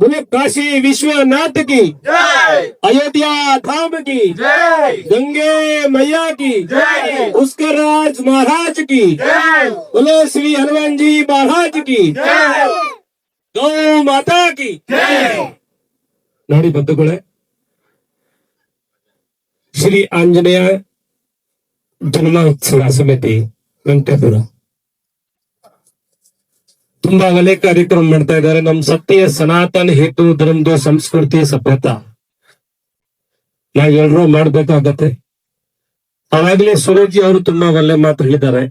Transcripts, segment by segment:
बोले काशी विश्वनाथ की जय अयोध्या धाम की जय गंगे मैया की जय उसके राज महाराज की जय बोले श्री हनुमान जी महाराज की जय गौ माता की जय ನೋಡಿ ಬಂಧುಗಳೇ, ಶ್ರೀ ಆಂಜನೇಯ ಜನ್ಮೋತ್ಸವ ಸಮಿತಿ ವೆಂಕಟಪುರ ತುಂಬಾ ಒಳ್ಳೆ ಕಾರ್ಯಕ್ರಮ ಮಾಡ್ತಾ ಇದ್ದಾರೆ. ನಮ್ ಸತ್ಯ ಸನಾತನ ಹಿಂದೂ ಧರ್ಮದ ಸಂಸ್ಕೃತಿ ಸಭ್ಯತಾ ನಾವೆಲ್ಲರೂ ಮಾಡ್ಬೇಕಾಗತ್ತೆ. ಅವಾಗಲೇ ಸ್ವರೂಜಿ ಅವರು ತುಂಬಾ ಒಳ್ಳೆ ಮಾತು ಹೇಳಿದ್ದಾರೆ.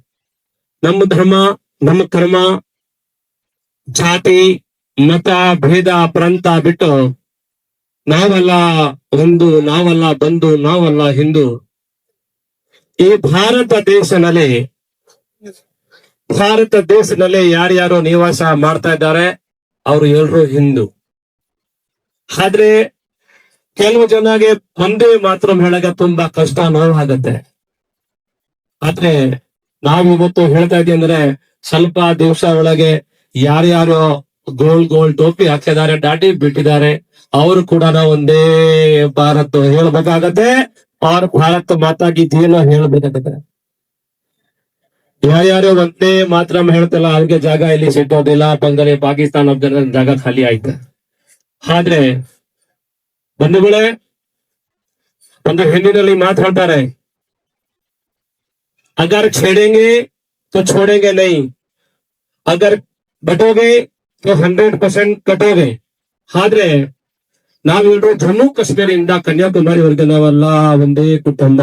ನಮ್ಮ ಧರ್ಮ, ನಮ್ಮ ಕರ್ಮ, ಜಾತಿ ಮತ ಭೇದ ಪ್ರಾಂತ ಬಿಟ್ಟು ನಾವಲ್ಲ ಒಂದು, ನಾವಲ್ಲ ಬಂಧು, ನಾವಲ್ಲ ಹಿಂದೂ. ಈ ಭಾರತ ದೇಶದಲ್ಲಿ ಯಾರ್ಯಾರು ನಿವಾಸ ಮಾಡ್ತಾ ಇದ್ದಾರೆ ಅವರು ಎಲ್ಲರೂ ಹಿಂದೂ. ಆದ್ರೆ ಕೆಲವು ಜನಗೆ ಒಂದೇ ಮಾತ್ರ ಹೇಳಕ್ಕೆ ತುಂಬಾ ಕಷ್ಟ, ನೋವಾಗತ್ತೆ. ಆದ್ರೆ ನಾವು ಇವತ್ತು ಹೇಳ್ತಾ ಇದೀವಿ ಅಂದ್ರೆ ಸ್ವಲ್ಪ ದಿವಸ ಒಳಗೆ ಯಾರ್ಯಾರು ಗೋಲ್ ಟೋಪಿ ಹಾಕಿದ್ದಾರೆ, ದಾಟಿ ಬಿಟ್ಟಿದ್ದಾರೆ, ಅವರು ಕೂಡ ನಾವು ಒಂದೇ ಭಾರತ್ ಹೇಳ್ಬೇಕಾಗತ್ತೆ. ಅವ್ರ ಭಾರತ್ ಮಾತಾ ಗೀತೆಯನ್ನು ಹೇಳ್ಬೇಕಾಗತ್ತೆ. ಯಾರ್ಯಾರು ಒಂದೇ ಮಾತ್ರ ಹೇಳ್ತಲ್ಲ ಅವ್ರಿಗೆ ಜಾಗ ಇಲ್ಲಿ ಸಿಗೋದಿಲ್ಲ. ಬಂದರೆ ಪಾಕಿಸ್ತಾನ ಅಫ್ಘಾನಿಸ್ತಾನ ಜಾಗ ಖಾಲಿ ಆಯ್ತು. ಆದ್ರೆ ಬಂಧುಗಳೇ, ಒಂದು ಹಿಂದಿನಲ್ಲಿ ಮಾತಾಡ್ತಾರೆ, अगर छेड़ेंगे तो छोड़ेंगे नहीं, अगर बटोगे तो 100% कटोगे. ಆದ್ರೆ ನಾವೆಲ್ಲರೂ ಜಮ್ಮು ಕಾಶ್ಮೀರದಿಂದ ಕನ್ಯಾಕುಮಾರಿವರೆಗೆ ನಾವೆಲ್ಲ ಒಂದೇ ಕುಟುಂಬ,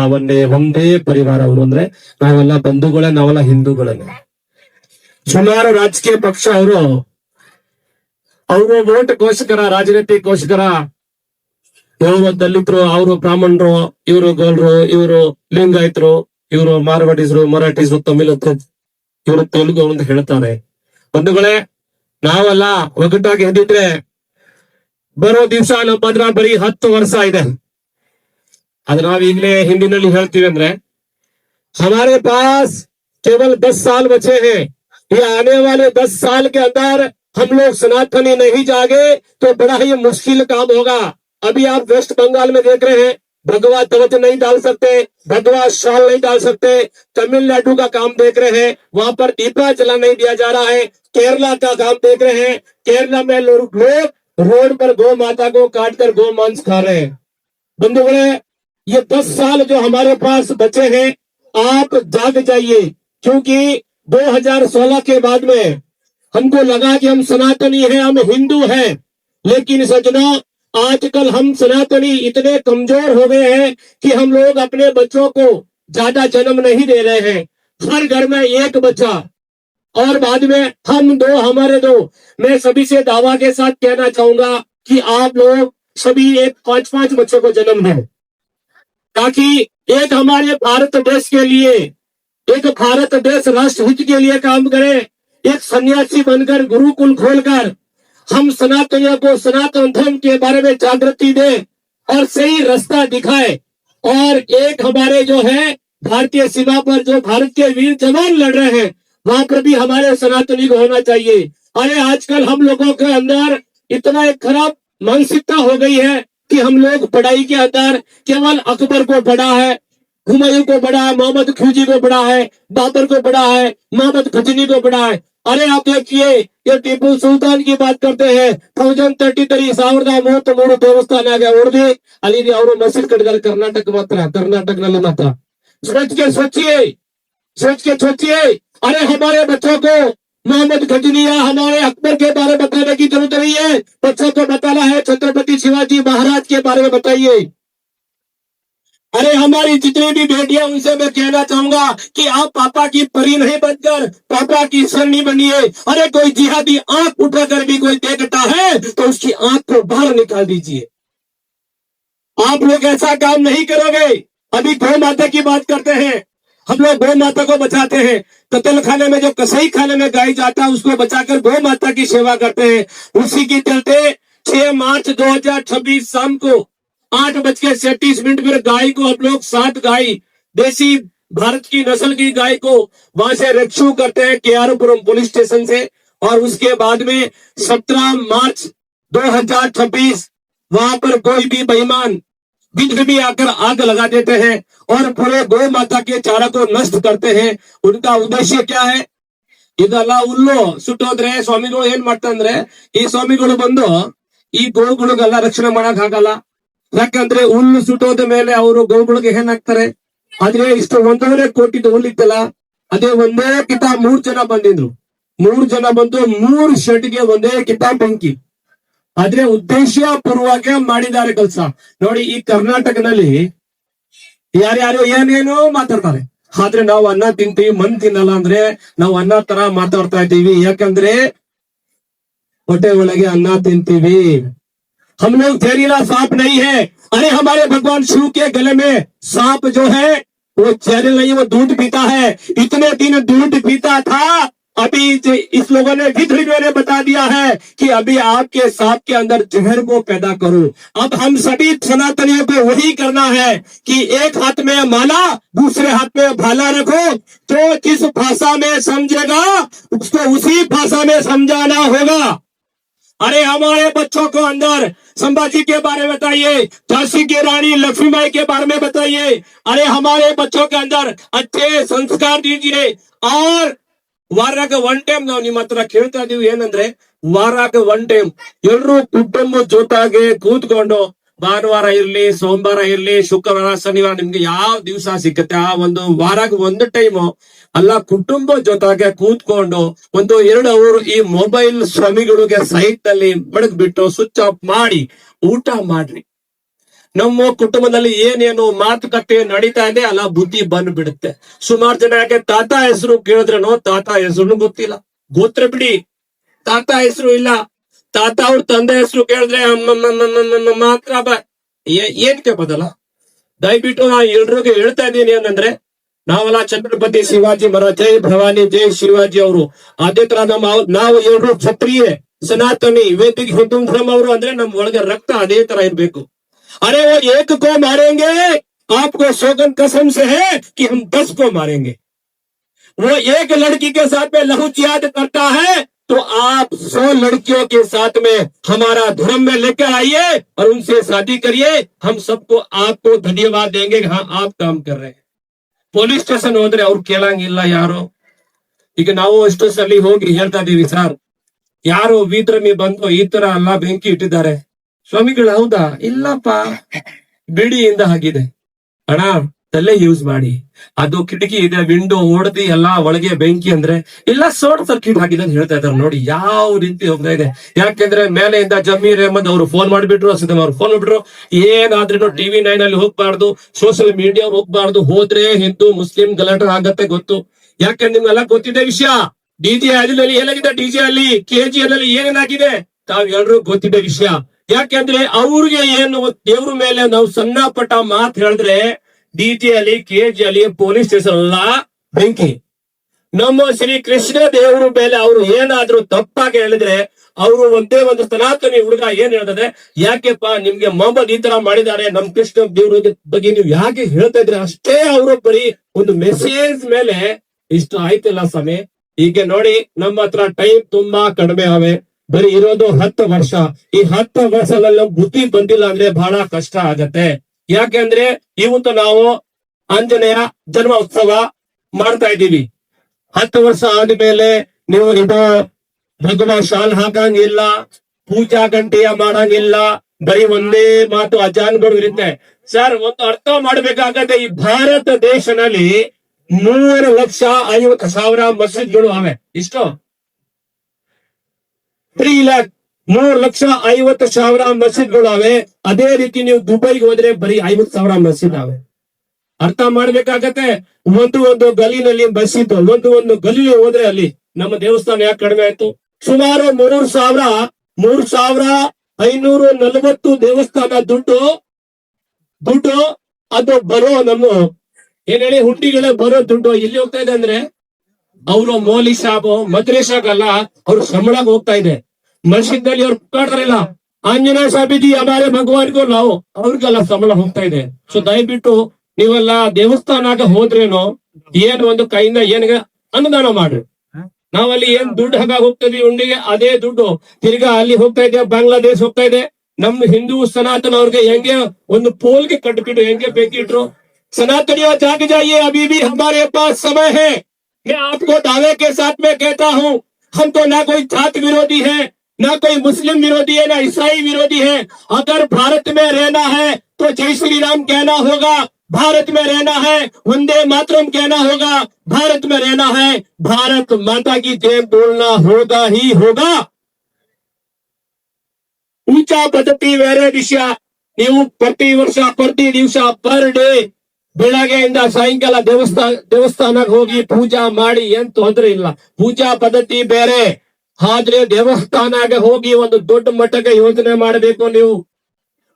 ಒಂದೇ ಪರಿವಾರ. ಅವರು ಅಂದ್ರೆ ನಾವೆಲ್ಲ ಬಂಧುಗಳೇ, ನಾವೆಲ್ಲ ಹಿಂದೂಗಳೇ. ಸುಮಾರು ರಾಜಕೀಯ ಪಕ್ಷ ಅವರು ವೋಟ್ಗೋಸ್ಕರ, ರಾಜನೀತಿಗೋಸ್ಕರ ಇವರು ದಲಿತರು, ಅವರು ಬ್ರಾಹ್ಮಣರು, ಇವರು ಗೋಲ್ರು, ಇವರು ಲಿಂಗಾಯತರು, ಇವರು ಮಾರ್ವಾಡಿಸರು, ಮರಾಠಿಸರು, ತಮಿಳರು, ಇವರು ತೆಲುಗು ಅಂತ ಹೇಳ್ತಾರೆ. ಬಂಧುಗಳೇ, ನಾವೆಲ್ಲ ಒಗ್ಗಟ್ಟಾಗಿ ಎದ್ದಿದ್ರೆ ಬರೋ ದಿವಸ ನಮ್ಮ ಬರೀ 10 ವರ್ಷ ಇದೆ. ಅದು ನಾವೀಗಲೇ ಹಿಂದಿನಲ್ಲಿ ಹೇಳ್ತೀವಿ ಅಂದ್ರೆ हमारे पास केवल 10 साल बचे हैं. ये आने वाले 10 साल के अंदर हम लोग सनातनी नहीं जागे तो बड़ा ही मुश्किल काम होगा. अभी आप वेस्ट बंगाल में देख रहे हैं, भगवा ध्वज नहीं डाल सकते, भगवा शाल नहीं डाल सकते. तमिलनाडु का काम देख रहे हैं, वहां पर दीपा जला नहीं दिया जा रहा है. केरला का काम देख रहे हैं, केरला में लोग रोड पर गौ माता को काटकर गौ मांस खा रहे हैं. बंधुगणे, ये 10 साल जो हमारे पास बचे हैं, आप जाग जाइए. क्योंकि 2016 के बाद में हमको लगा कि हम सनातनी हैं, हम हिंदू हैं. लेकिन सज्जनों, आजकल हम सनातनी इतने कमजोर हो गए हैं कि हम लोग अपने बच्चों को ज्यादा जन्म नहीं दे रहे हैं. हर घर में एक बच्चा, और बाद में हम दो, हमारे दो. मैं सभी से दावा के साथ कहना चाहूंगा कि आप लोग सभी एक 5-5 बच्चों को जन्म दें, ताकि एक हमारे भारत देश के लिए, एक भारत देश राष्ट्र हित के लिए काम करे. एक सन्यासी बनकर, गुरुकुल खोलकर हम सनातनियों को सनातन धर्म के बारे में जागृति दे और सही रास्ता दिखाए. और एक हमारे जो है भारतीय सीमा पर जो भारत के वीर जवान लड़ रहे हैं, वहां पर भी हमारे सनातनी को होना चाहिए. अरे आजकल हम लोगों के अंदर इतना एक खराब मानसिकता हो गई है कि हम लोग पढ़ाई के अंदर केवल अकबर को पढ़ा है, हुमायूं को पढ़ा है, मोहम्मद खिलजी को पढ़ा है, बाबर को पढ़ा है, मोहम्मद गजनी को पढ़ा है. अरे आप देखिए, ये टीपू सुल्तान की बात करते हैं. 1033 1033 ದೇವಸ್ಥಾನ ಹೊಡೆದಿ ಅಲ್ಲಿ ಅವರು ಮಸೀದ್ ಕಟ್ಟಿದ್ದಾರೆ. कर्नाटक मात्र सोच के सोचिए. अरे हमारे बच्चों को मोहम्मद गजनी या हमारे अकबर के बारे में बताने की जरूरत नहीं है. बच्चों को बताना है छत्रपति शिवाजी महाराज के बारे में बताइए. अरे हमारी जितनी भी बेटियां, उनसे मैं कहना चाहूंगा कि आप पापा की परी नहीं बनकर पापा की सरनी बनिए. अरे कोई जिहादी आंख उठाकर भी कोई देखता है तो उसकी आंख को बाहर निकाल दीजिए. आप लोग ऐसा काम नहीं करोगे. अभी गौ माता की बात करते हैं, हम लोग गौ माता को बचाते हैं. कत्ल खाने में जो कसाई खाने में गाय जाता है, उसको बचाकर गौ माता की सेवा करते हैं. उसी के चलते 6 मार्च 2026 शाम को 8:37 पर गाय को हम लोग 7 गाय, देसी भारत की नस्ल की गाय को वहां से रेस्क्यू करते हैं केआरपुरम पुलिस स्टेशन से. और उसके बाद में 17 मार्च 2026 वहां पर कोई भी बेईमान बिजली भी आकर आग लगा देते हैं और पूरे गौ माता के चारा को नष्ट करते हैं। उनका उद्देश्य क्या है? ಇದೆಲ್ಲ ಹುಲ್ಲು ಸುಟ್ಟೋದ್ರೆ ಸ್ವಾಮಿಗಳು ಏನ್ ಮಾಡ್ತಂದ್ರೆ, ಈ ಸ್ವಾಮಿಗಳು ಬಂದು ಈ ಗೋಗಳಿಗೆಲ್ಲ ರಕ್ಷಣೆ ಮಾಡಕ್ ಆಗಲ್ಲ. ಯಾಕಂದ್ರೆ ಹುಲ್ಲು ಸುಟ್ಟೋದ ಮೇಲೆ ಅವರು ಗೋಗಳಿಗೆ ಏನಾಗ್ತಾರೆ? ಆದ್ರೆ ಇಷ್ಟು 1.5 ಕೋಟಿ ಹುಲ್ಲಿತ್ತಲ್ಲ, ಅದೇ ಒಂದೇ ಕಿತ 3 ಜನ ಬಂದಿದ್ರು. 3 ಜನ ಬಂದು 3 ಶೆಡ್ಗೆ ಒಂದೇ ಕಿತ ಬೆಂಕಿ. ಆದ್ರೆ ಉದ್ದೇಶ ಪೂರ್ವಕ ಮಾಡಿದ್ದಾರೆ ಕೆಲಸ. ನೋಡಿ, ಈ ಕರ್ನಾಟಕದಲ್ಲಿ ಯಾರ್ಯಾರು ಏನೇನೋ ಮಾತಾಡ್ತಾರೆ, ಆದ್ರೆ ನಾವು ಅನ್ನ ತಿಂತೀವಿ, ಮಣ್ ತಿನ್ನಲ್ಲ ಅಂದ್ರೆ ನಾವು ಅನ್ನ ತರ ಮಾತಾಡ್ತಾ ಇದ್ದೀವಿ. ಯಾಕಂದ್ರೆ ಹೊಟ್ಟೆ ಒಳಗೆ ಅನ್ನ ತಿಂತೀವಿ. हम लोग जहरीला सांप नहीं है। अरे हमारे भगवान शिव के गले में सांप जो है वो जहरीला नहीं, वो दूध पीता है। इतने दिन दूध पीता था, अभी इस लोगों ने विधि ने बता दिया है कि अभी आपके सांप के अंदर जहर को पैदा करो। अब हम सभी सनातनियों को वही करना है कि एक हाथ में माला, दूसरे हाथ में भाला रखो। तो जिस भाषा में समझेगा उसको उसी भाषा में समझाना होगा। अरे हमारे बच्चों को अंदर संभाजी के बारे में बताइए, झांसी की रानी लक्ष्मीबाई के बारे में बताइए। अरे हमारे बच्चों के अंदर अच्छे संस्कार दीजिए। और ವಾರಕ್ಕೆ 1 ಟೈಮ್ ನಾವು ನಿಮ್ಮ ಹತ್ರ ಕೇಳ್ತಾ ಇದೀವಿ ಏನಂದ್ರೆ, ವಾರಕ್ಕೆ 1 ಟೈಮ್ ಎಲ್ರು ಕುಟುಂಬ ಜೊತೆಗೆ ಕೂತ್ಕೊಂಡು ಭಾನುವಾರ ಇರ್ಲಿ, ಸೋಮವಾರ ಇರ್ಲಿ, ಶುಕ್ರವಾರ, ಶನಿವಾರ ನಿಮ್ಗೆ ಯಾವ ದಿವಸ ಸಿಕ್ಕತ್ತೆ ಆ ಒಂದು ವಾರಕ್ಕೆ 1 ಟೈಮ್ ಅಲ್ಲ ಕುಟುಂಬ ಜೊತೆಗೆ ಕೂತ್ಕೊಂಡು 1-2 ಅವರು ಈ ಮೊಬೈಲ್ ಸ್ವಾಮಿಗಳಿಗೆ ಸೈಟ್ ನಲ್ಲಿ ಬಡಗ್ಬಿಟ್ಟು ಸ್ವಿಚ್ ಆಫ್ ಮಾಡಿ ಊಟ ಮಾಡ್ರಿ. ನಮ್ಮ ಕುಟುಂಬದಲ್ಲಿ ಏನೇನು ಮಾತುಕತೆ ನಡೀತಾ ಇದೆ ಅಲ್ಲ ಬುದ್ಧಿ ಬಂದ್ಬಿಡುತ್ತೆ. ಸುಮಾರು ಜನ ಯಾಕೆ ತಾತ ಹೆಸರು ಕೇಳಿದ್ರೇನೋ ತಾತ ಹೆಸರು ಗೊತ್ತಿಲ್ಲ, ಗೋತ್ರ ಬಿಡಿ ತಾತ ಹೆಸರು ಇಲ್ಲ. ತಾತ ಅವ್ರ ತಂದೆ ಹೆಸರು ಕೇಳಿದ್ರೆ ಮಾತ್ರ ಏನಕ್ಕೆ ಬದಲ. ದಯವಿಟ್ಟು ನಾ ಎಲ್ರಿಗೂ ಹೇಳ್ತಾ ಇದ್ದೀನಿ ಏನಂದ್ರೆ, ನಾವೆಲ್ಲ ಛತ್ರಪತಿ ಶಿವಾಜಿ ಮಹಾರಾಜ್, ಜೈ ಭವಾನಿ, ಜೈ ಶಿವಾಜಿ ಅವರು. ಅದೇ ತರ ನಾವು ಎಲ್ರು ಕ್ಷತ್ರಿಯ ಸನಾತನಿ ವೇದಿಕ ಹಿಂದೂ ಧರ್ಮ ಅವರು ಅಂದ್ರೆ ನಮ್ ಒಳಗೆ ರಕ್ತ ಅದೇ ತರ ಇರ್ಬೇಕು. अरे वो एक को मारेंगे, आपको सौगन कसम से है कि हम 10 को मारेंगे। वो एक लड़की के साथ में लहू जिहाद करता है तो आप 100 लड़कियों के साथ में हमारा धर्म में लेकर आइए और उनसे शादी करिए। हम सबको आपको धन्यवाद देंगे। हाँ, आप काम कर रहे हैं. ಪೊಲೀಸ್ ಸ್ಟೇಷನ್ ಹೋದ್ರೆ ಅವ್ರು ಕೇಳಂಗಿಲ್ಲ ಯಾರು. ಈಗ ನಾವು ಎಷ್ಟೋ ಸಲ ಹೋಗಿ ಹೇಳ್ತಾ ಇದೀವಿ, ಸರ್ ಯಾರು ವಿದ್ರಮಿ ಬಂದು ಈ ತರ ಎಲ್ಲ ಬೆಂಕಿ ಇಟ್ಟಿದ್ದಾರೆ. ಸ್ವಾಮಿಗಳು ಹೌದಾ? ಇಲ್ಲಪ್ಪ, ಬಿಡಿಯಿಂದ ಆಗಿದೆ. ಅಣ್ಣ ತಲೆ ಯೂಸ್ ಮಾಡಿ, ಅದು ಕಿಟಕಿ ಇದೆ, ವಿಂಡೋ ಹೊಡೆದಿ ಎಲ್ಲಾ ಒಳಗೆ ಬೆಂಕಿ ಅಂದ್ರೆ ಇಲ್ಲ ಶಾರ್ಟ್ ಸರ್ಕ್ಯೂಟ್ ಆಗಿದೆ ಅಂತ ಹೇಳ್ತಾ ಇದಾರೆ. ನೋಡಿ ಯಾವ ರೀತಿ ಹೋಗ್ತಾ ಇದೆ. ಯಾಕೆಂದ್ರೆ ಮೇಲೆಯಿಂದ ಜಮೀರ್ ಅಹಮದ್ ಅವರು ಫೋನ್ ಮಾಡಿಬಿಟ್ರು, ಅಸದಂ ಅವ್ರು ಫೋನ್ ಮಾಡ್ಬಿಟ್ರು, ಏನಾದ್ರೂ TV9 ಅಲ್ಲಿ ಹೋಗ್ಬಾರ್ದು, ಸೋಷಿಯಲ್ ಮೀಡಿಯಾ ಹೋಗ್ಬಾರ್ದು, ಹೋದ್ರೆ ಹಿಂದೂ ಮುಸ್ಲಿಂ ಗಲಾಟೆ ಆಗತ್ತೆ ಗೊತ್ತು. ಯಾಕಂದ್ರೆ ನಿಮ್ಗೆಲ್ಲ ಗೊತ್ತಿದೆ ವಿಷಯ. ಡಿಜೆ ಅಲ್ಲಿ ಏನಾಗಿದೆ, ಡಿಜೆ ಅಲ್ಲಿ KGL ಅಲ್ಲಿ ಏನೇನಾಗಿದೆ ತಾವ್ ಎಲ್ರು ಗೊತ್ತಿದೆ ವಿಷಯ. ಯಾಕೆಂದ್ರೆ ಅವ್ರಿಗೆ ಏನು ದೇವ್ರ ಮೇಲೆ ನಾವು ಸಣ್ಣ ಪಟ್ಟ ಮಾತು ಹೇಳಿದ್ರೆ ಡಿಜೆ ಅಲ್ಲಿ KGL ಅಲ್ಲಿ ಪೊಲೀಸ್ ಸ್ಟೇಷನ್ ಎಲ್ಲ ಬೆಂಕಿ. ನಮ್ಮ ಶ್ರೀ ಕೃಷ್ಣ ದೇವ್ರ ಮೇಲೆ ಅವರು ಏನಾದ್ರೂ ತಪ್ಪಾಗಿ ಹೇಳಿದ್ರೆ ಅವರು ಒಂದೇ ಒಂದು ಸನಾತನಿ ಹುಡುಗ ಏನ್ ಹೇಳ್ತದೆ, ಯಾಕೆಪ್ಪ ನಿಮ್ಗೆ ಮೊಹಮ್ಮದ್ ಈ ತರ ಮಾಡಿದ್ದಾರೆ, ನಮ್ ಕೃಷ್ಣ ದೇವ್ರ ಬಗ್ಗೆ ನೀವು ಯಾಕೆ ಹೇಳ್ತಾ ಇದ್ರೆ ಅಷ್ಟೇ. ಅವರು ಬರೀ ಒಂದು ಮೆಸೇಜ್ ಮೇಲೆ ಇಷ್ಟು ಆಯ್ತಿಲ್ಲ ಸ್ವಾಮಿ. ಈಗ ನೋಡಿ ನಮ್ಮ ಹತ್ರ ಟೈಮ್ ತುಂಬಾ ಕಡಿಮೆ ಆವೆ, ಬರೀ ಇರೋದು 10 ವರ್ಷ. ಈ 10 ವರ್ಷದಲ್ಲಿ ಬುದ್ಧಿ ಬಂದಿಲ್ಲ ಅಂದ್ರೆ ಬಹಳ ಕಷ್ಟ ಆಗತ್ತೆ. ಯಾಕೆಂದ್ರೆ ಇವತ್ತು ನಾವು ಆಂಜನೇಯ ಜನ್ಮ ಉತ್ಸವ ಮಾಡ್ತಾ ಇದ್ದೀವಿ. 10 ವರ್ಷ ಆದ್ಮೇಲೆ ನೀವು ಇದು ಭಗವಾನ್ ಶಾಲ್ ಹಾಕಂಗಿಲ್ಲ, ಪೂಜಾ ಗಂಟೆಯ ಮಾಡಂಗಿಲ್ಲ, ಬರೀ ಒಂದೇ ಮಾತು ಅಜಾನ್ಗಳು ಇರುತ್ತೆ. ಸರ್ ಒಂದು ಅರ್ಥ ಮಾಡ್ಬೇಕಾಗತ್ತೆ, ಈ ಭಾರತ ದೇಶದಲ್ಲಿ 3,50,000 ಮಸೀದ್ಗಳು ಅವೆ. ಇಷ್ಟು 3,50,000 ಮಸೀದ್ಗಳು ಅವೆ. ಅದೇ ರೀತಿ ನೀವು ದುಬೈಗೆ ಹೋದ್ರೆ ಬರೀ 50,000 ಮಸೀದ್ ಅವೆ. ಅರ್ಥ ಮಾಡ್ಬೇಕಾಗತ್ತೆ. ಒಂದು ಗಲಿನಲ್ಲಿ ಮಸೀದ್, ಒಂದು ಗಲಿ ಹೋದ್ರೆ ಅಲ್ಲಿ ನಮ್ಮ ದೇವಸ್ಥಾನ ಯಾಕೆ ಕಡಿಮೆ ಆಯ್ತು? ಸುಮಾರು 3,540 ದೇವಸ್ಥಾನ ದುಡ್ಡು ಅದು ಬರೋ ನಮ್ಮ ಏನ್ ಹೇಳಿ ಹುಂಡಿಗಳೇ ಬರೋ ದುಡ್ಡು ಎಲ್ಲಿ ಹೋಗ್ತಾ ಇದೆ ಅಂದ್ರೆ ಅವರು ಮೌಲಿ ಸಾಬ್ ಮದ್ರೇಸಾಗಲ್ಲ, ಅವ್ರ ಸಂಬಳಕ್ಕೆ ಹೋಗ್ತಾ ಇದೆ. ಮಸ್ಜಿದ್ ನಲ್ಲಿ ಅವ್ರು ಕಾಡ್ತಾರಿಲ್ಲ, ಆಂಜನೇಯ ಸಾಬೀಜಿ ಹಮಾರೆ ಭಗವಾನ್ಗೂ ನಾವು ಅವ್ರಿಗೆಲ್ಲ ಸಂಬಳ ಹೋಗ್ತಾ ಇದೆ. ಸೊ ದಯವಿಟ್ಟು ನೀವೆಲ್ಲ ದೇವಸ್ಥಾನಕ್ಕೆ ಹೋದ್ರೇನು ಏನು ಒಂದು ಕೈಯಿಂದ ಏನಿಗೆ ಅನುದಾನ ಮಾಡ್ರಿ. ನಾವಲ್ಲಿ ಏನ್ ದುಡ್ಡು ಹಾಗಾಗಿ ಹೋಗ್ತದೆ ಉಂಡಿಗೆ ಅದೇ ದುಡ್ಡು ತಿರ್ಗಾ ಅಲ್ಲಿ ಹೋಗ್ತಾ ಇದೆ, ಬಾಂಗ್ಲಾದೇಶ ಹೋಗ್ತಾ ಇದೆ. ನಮ್ಮ ಹಿಂದೂ ಸನಾತನ ಅವ್ರಿಗೆ ಹೆಂಗೆ ಒಂದು ಪೋಲ್ಗೆ ಕಟ್ಬಿಟ್ಟು ಹೆಂಗೆ ಬೇಕಿಟ್ರು. सनातनियों जाग जाइए, अभी भी हमारे पास समय है। मैं आपको दावे के साथ में कहता हूँ, हम तो ना कोई जात विरोधी है, ना कोई मुस्लिम विरोधी है, ना ईसाई विरोधी है। अगर भारत में रहना है तो जय श्री राम कहना होगा, भारत में रहना है वंदे मातरम कहना होगा, भारत में रहना है भारत माता की जय बोलना होगा ही होगा। ऊंचा पद्धति ಬೇರೆ ವಿಷಯ. ನೀವು ಪ್ರತಿ ವರ್ಷ ಪ್ರತಿ ದಿವಸ ಪರ್ ಡೇ ಬೆಳಗ್ಗೆಯಿಂದ ಸಾಯಂಕಾಲ ದೇವಸ್ಥಾನಕ್ಕೆ ಹೋಗಿ ಪೂಜಾ ಮಾಡಿ ಏನ್ ತೊಂದ್ರೆ ಇಲ್ಲ. ಪೂಜಾ ಪದ್ಧತಿ ಬೇರೆ. ಆದ್ರೆ ದೇವಸ್ಥಾನಕ್ಕೆ ಹೋಗಿ ಒಂದು ದೊಡ್ಡ ಮಟ್ಟಕ್ಕೆ ಯೋಚನೆ ಮಾಡಬೇಕು. ನೀವು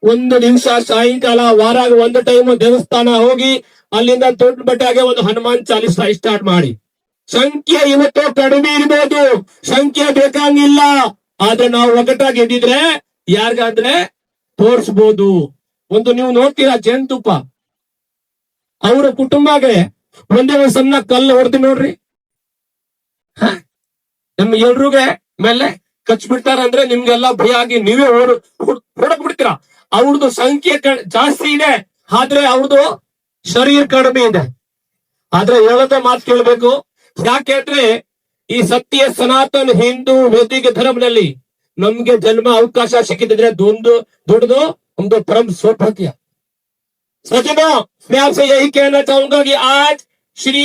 ಒಂದು ದಿವಸ ಸಾಯಂಕಾಲ ವಾರಾಗ ಒಂದು ಟೈಮ್ ದೇವಸ್ಥಾನ ಹೋಗಿ ಅಲ್ಲಿಂದ ದೊಡ್ಡ ಮಟ್ಟಕ್ಕೆ ಒಂದು ಹನುಮಾನ್ ಚಾಲಿಸ ಸ್ಟಾರ್ಟ್ ಮಾಡಿ. ಸಂಖ್ಯೆ ಇವತ್ತು ಕಡಿಮೆ ಇರ್ಬೋದು, ಸಂಖ್ಯೆ ಬೇಕಾಗಿಲ್ಲ. ಆದ್ರೆ ನಾವು ಒಗ್ಗಟ್ಟಾಗಿ ಇದ್ದಿದ್ರೆ ಯಾರಿಗಾದ್ರೆ ತೋರಿಸಬಹುದು. ಒಂದು ನೀವು ನೋಡ್ತೀರಾ ಜೇನುತುಪ್ಪ, ಅವರ ಕುಟುಂಬಗೆ ಒಂದೇ ಒಂದ್ ಸಣ್ಣ ಕಲ್ಲು ಹೊಡೆದು ನೋಡ್ರಿ, ನಮ್ ಎಲ್ರಿಗೆ ಮೇಲೆ ಕಚ್ಬಿಡ್ತಾರ ಅಂದ್ರೆ ನಿಮ್ಗೆಲ್ಲಾ ಭಯ ಆಗಿ ನೀವೇ ಹೊಡಕ್ ಬಿಡ್ತೀರಾ. ಅವ್ರದ್ದು ಸಂಖ್ಯೆ ಜಾಸ್ತಿ ಇದೆ, ಆದ್ರೆ ಅವ್ರದ್ದು ಶರೀರ ಕಡಿಮೆ ಇದೆ. ಆದ್ರೆ ಹೇಳದ ಮಾತು ಕೇಳ್ಬೇಕು. ಯಾಕೆಂದ್ರೆ ಈ ಸತ್ಯ ಸನಾತನ ಹಿಂದೂ ವೈದಿಕ ಧರ್ಮದಲ್ಲಿ ನಮ್ಗೆ ಜನ್ಮ ಅವಕಾಶ ಸಿಕ್ಕಿದ್ರೆ ದೊಡ್ಡದು ಒಂದು परम सौभाग्य। सज्जनों, मैं आपसे यही कहना चाहूंगा कि आज श्री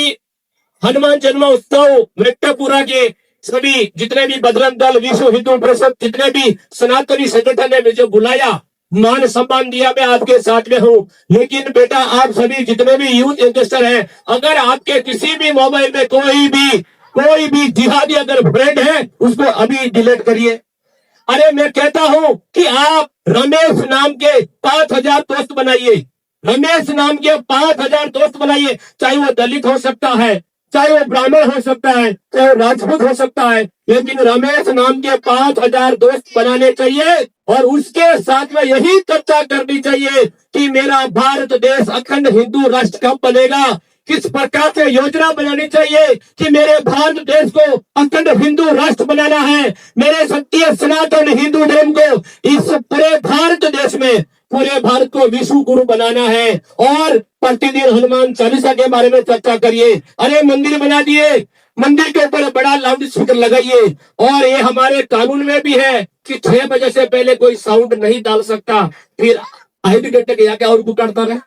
हनुमान जन्म उत्सव मृतपुरा के सभी जितने भी बजरंग दल, विश्व हिंदू परिषद, जितने भी सनातनी संगठन ने मुझे बुलाया, मान सम्मान दिया, मैं आपके साथ में हूँ। लेकिन बेटा आप सभी जितने भी यूथ यंगस्टर हैं, अगर आपके किसी भी मोबाइल में कोई भी जिहादी अगर फ्रेंड है उसको अभी डिलीट करिए। अरे मैं कहता हूँ कि आप रमेश नाम के 5000 दोस्त बनाइए, रमेश नाम के 5000 दोस्त बनाइए। चाहे वो दलित हो सकता है, चाहे वो ब्राह्मण हो सकता है, चाहे वो राजपूत हो सकता है, लेकिन रमेश नाम के 5000 दोस्त बनाने चाहिए। और उसके साथ में यही चर्चा करनी चाहिए कि मेरा भारत देश अखंड हिंदू राष्ट्र कब बनेगा, किस प्रकार से योजना बनानी चाहिए कि मेरे भारत देश को अखंड हिंदू राष्ट्र बनाना है। मेरे सत्य सनातन हिंदू धर्म को इस पूरे भारत देश में, पूरे भारत को विश्व गुरु बनाना है। और प्रतिदिन हनुमान चालीसा के बारे में चर्चा करिए। अरे मंदिर बना दिए, मंदिर के ऊपर बड़ा लाउड स्पीकर लगाइए। और ये हमारे कानून में भी है कि 6 बजे से पहले कोई साउंड नहीं डाल सकता। फिर 5 घंटे के जाके और पुकारता रहे,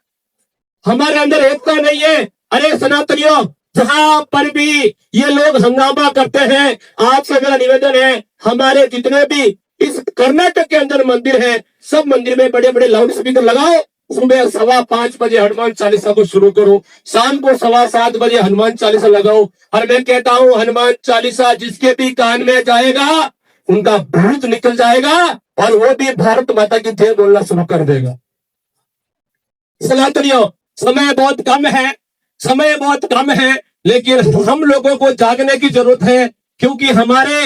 हमारे अंदर एकता नहीं है। अरे सनातनियों, जहां पर भी ये लोग हंगामा करते हैं, आपसे मेरा निवेदन है, हमारे जितने भी इस कर्नाटक के अंदर मंदिर है, सब मंदिर में बड़े बड़े लाउड स्पीकर लगाओ। सुबह 5:15 बजे हनुमान चालीसा को शुरू करो, शाम को 7:15 बजे हनुमान चालीसा लगाओ। और मैं कहता हूँ हनुमान चालीसा जिसके भी कान में जाएगा उनका भूत निकल जाएगा और वो भी भारत माता की जय बोलना शुरू कर देगा। सनातनियों, समय बहुत कम है, लेकिन हम लोगों को जागने की जरूरत है। क्योंकि हमारे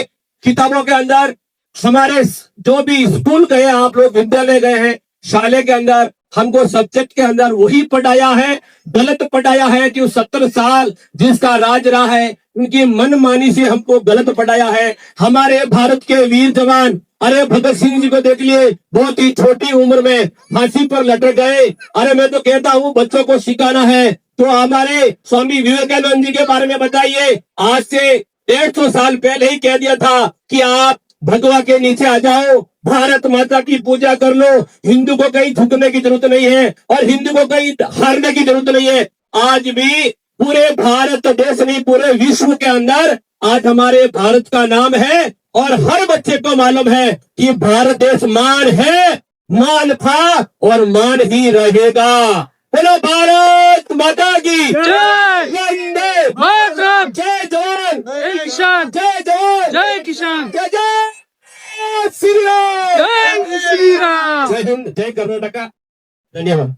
किताबों के अंदर, हमारे जो भी स्कूल गए, आप लोग विद्यालय गए हैं, शाले के अंदर हमको सब्जेक्ट के अंदर वही पढ़ाया है, गलत पढ़ाया है कि 70 साल जिसका राज रहा है उनकी मनमानी से हमको गलत पढ़ाया है। हमारे भारत के वीर जवान, अरे भगत सिंह जी को देख लिए, बहुत ही छोटी उम्र में फांसी पर लटक गए। अरे मैं तो कहता हूँ बच्चों को सिखाना है तो हमारे स्वामी विवेकानंद जी के बारे में बताइए। आज से 150 साल पहले ही कह दिया था कि आप भगवा के नीचे आ जाओ, भारत माता की पूजा कर लो, हिंदू को कहीं झुकने की जरूरत नहीं है और हिंदू को कहीं हारने की जरूरत नहीं है। आज भी पूरे भारत देश नहीं, पूरे विश्व के अंदर आज हमारे भारत का नाम है और हर बच्चे को मालूम है कि भारत देश मान है, मान था और मान ही रहेगा। बोलो भारत माता की जय, वंदे मातरम, जय जवान, जय किसान, जय जवान, जय किसान, जय जय श्री राम, जय श्री राम। जय हिंद, जय कर्नाटका। धन्यवाद।